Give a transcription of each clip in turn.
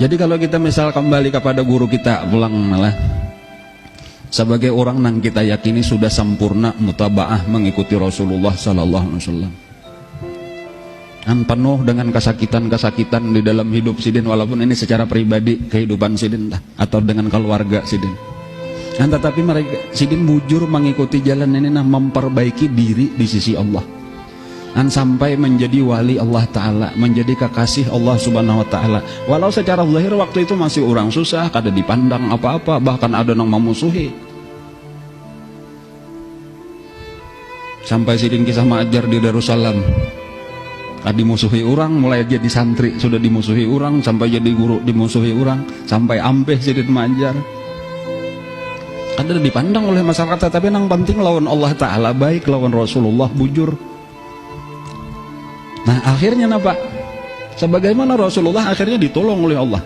Jadi kalau kita misal kembali kepada guru kita pulang malah sebagai orang yang kita yakini sudah sempurna mutabaah mengikuti Rasulullah sallallahu alaihi wasallam. Yang penuh dengan kesakitan-kesakitan di dalam hidup sidin, walaupun ini secara pribadi kehidupan sidin atau dengan keluarga sidin. Tetapi mereka sidin bujur mengikuti jalan ini memperbaiki diri di sisi Allah. Dan sampai menjadi wali Allah Ta'ala, menjadi kekasih Allah Subhanahu Wa Ta'ala. Walau secara zahir waktu itu masih orang susah, kada dipandang apa-apa, bahkan ada yang memusuhi. Sampai sidin kisah mengajar di Darussalam, dimusuhi orang, mulai jadi santri sudah dimusuhi orang, sampai jadi guru dimusuhi orang, sampai ampeh sidin mengajar. Ada dipandang oleh masyarakat, tapi yang penting lawan Allah Ta'ala baik, lawan Rasulullah bujur. Nah akhirnya apa? Sebagaimana Rasulullah akhirnya ditolong oleh Allah,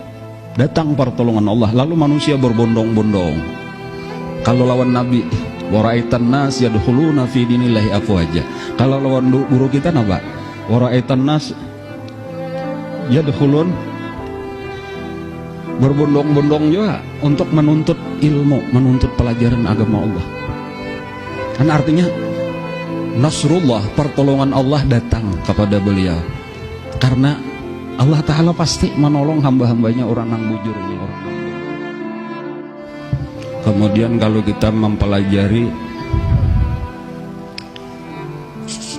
datang pertolongan Allah, lalu manusia berbondong-bondong. Kalau lawan Nabi, waraitan nas yadkhuluna fi dinillahi afwaja. Kalau lawan guru kita apa? Waraitan nas yadkhulun, berbondong-bondong juga untuk menuntut ilmu, menuntut pelajaran agama Allah. Kan artinya Nasrullah, pertolongan Allah datang kepada beliau, karena Allah Ta'ala pasti menolong hamba-hambanya orang yang bujur ini. Kemudian kalau kita mempelajari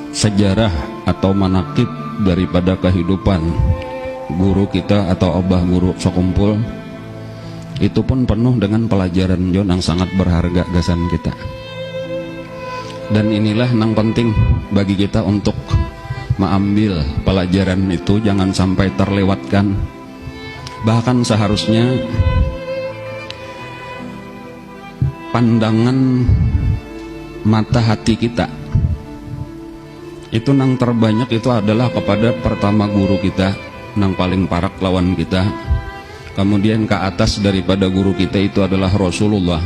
sejarah atau manakib daripada kehidupan guru kita atau abah guru sekumpul, itu pun penuh dengan pelajaran yang sangat berharga gasan kita. Dan inilah yang penting bagi kita untuk mengambil pelajaran itu, jangan sampai terlewatkan. Bahkan seharusnya pandangan mata hati kita itu nang terbanyak itu adalah kepada pertama guru kita, nang paling parak lawan kita. Kemudian ke atas daripada guru kita itu adalah Rasulullah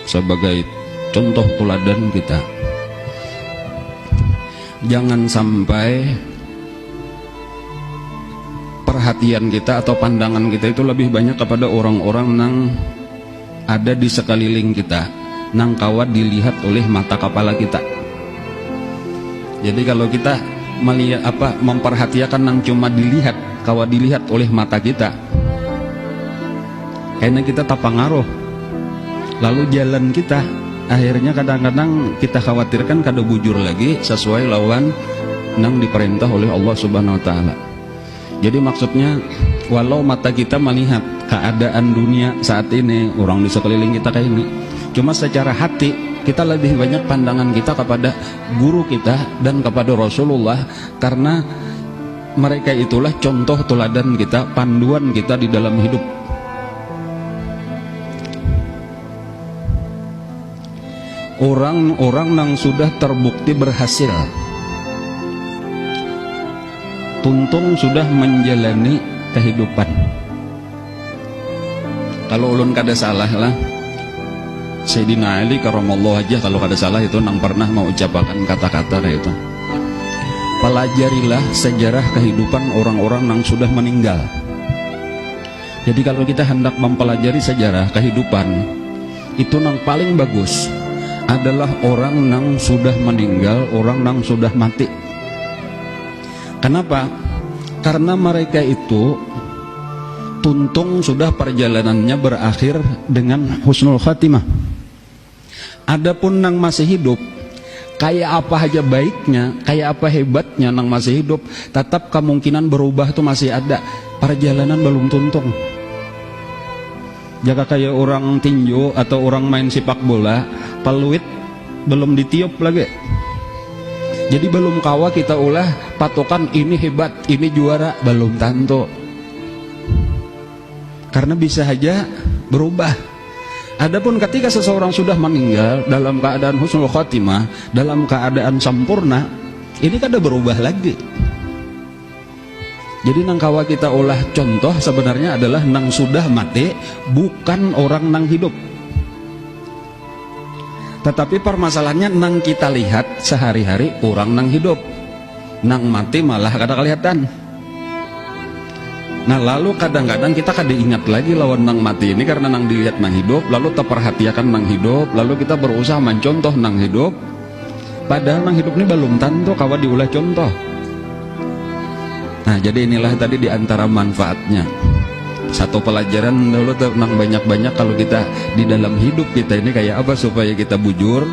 sebagai contoh teladan kita. Jangan sampai perhatian kita atau pandangan kita itu lebih banyak kepada orang-orang yang ada di sekeliling kita, nang kawat dilihat oleh mata kepala kita. Jadi kalau kita melihat memperhatikan nang cuma dilihat, kawat dilihat oleh mata kita, kayaknya kita tak pengaruh. Lalu jalan kita akhirnya kadang-kadang kita khawatirkan kada bujur lagi sesuai lawan nang diperintah oleh Allah Subhanahu Wa Ta'ala. Jadi maksudnya walau mata kita melihat keadaan dunia saat ini, orang di sekeliling kita kayak ini, cuma secara hati kita lebih banyak pandangan kita kepada guru kita dan kepada Rasulullah, karena mereka itulah contoh teladan kita, panduan kita di dalam hidup. Orang-orang yang sudah terbukti berhasil, tuntung sudah menjalani kehidupan. Kalau ulun kada salah lah, Sayyidina Ali karamallahu wajhah kalau kada salah itu nang pernah mengucapkan kata-kata kayak itu. Pelajarilah sejarah kehidupan orang-orang yang sudah meninggal. Jadi kalau kita hendak mempelajari sejarah kehidupan, itu nang paling bagus adalah orang yang sudah meninggal, orang yang sudah mati. Kenapa? Karena mereka itu tuntung sudah perjalanannya berakhir dengan husnul khatimah. Adapun yang masih hidup, kayak apa aja baiknya, kayak apa hebatnya yang masih hidup, tetap kemungkinan berubah itu masih ada. Perjalanan belum tuntung. Jaga kayak orang tinju atau orang main sepak bola, peluit belum ditiup lagi. Jadi belum kawa kita ulah patokan ini hebat, ini juara, belum tentu. Karena bisa saja berubah. Adapun ketika seseorang sudah meninggal dalam keadaan husnul khotimah, dalam keadaan sempurna, ini kada berubah lagi. Jadi nang kawa kita ulah contoh sebenarnya adalah nang sudah mati, bukan orang nang hidup. Tetapi permasalahannya nang kita lihat sehari-hari orang nang hidup, nang mati malah kada kelihatan. Nah lalu kadang-kadang kita kada ingat lagi lawan nang mati ini karena nang dilihat nang hidup, lalu terperhatikan nang hidup, lalu kita berusaha mencontoh nang hidup, padahal nang hidup ini belum tentu kawa diulah contoh. Nah jadi inilah tadi diantara manfaatnya. Satu pelajaran dulu nang banyak-banyak kalau kita di dalam hidup kita ini kayak apa supaya kita bujur.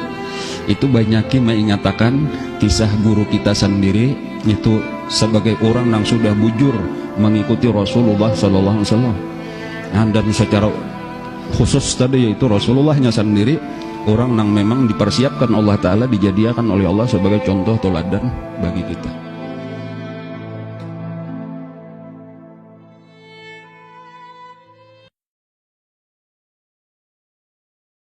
Itu banyaki mengatakan kisah guru kita sendiri itu sebagai orang yang sudah bujur mengikuti Rasulullah Sallallahu Alaihi Wasallam. Dan secara khusus tadi yaitu Rasulullahnya sendiri orang yang memang dipersiapkan Allah Ta'ala, dijadikan oleh Allah sebagai contoh teladan bagi kita.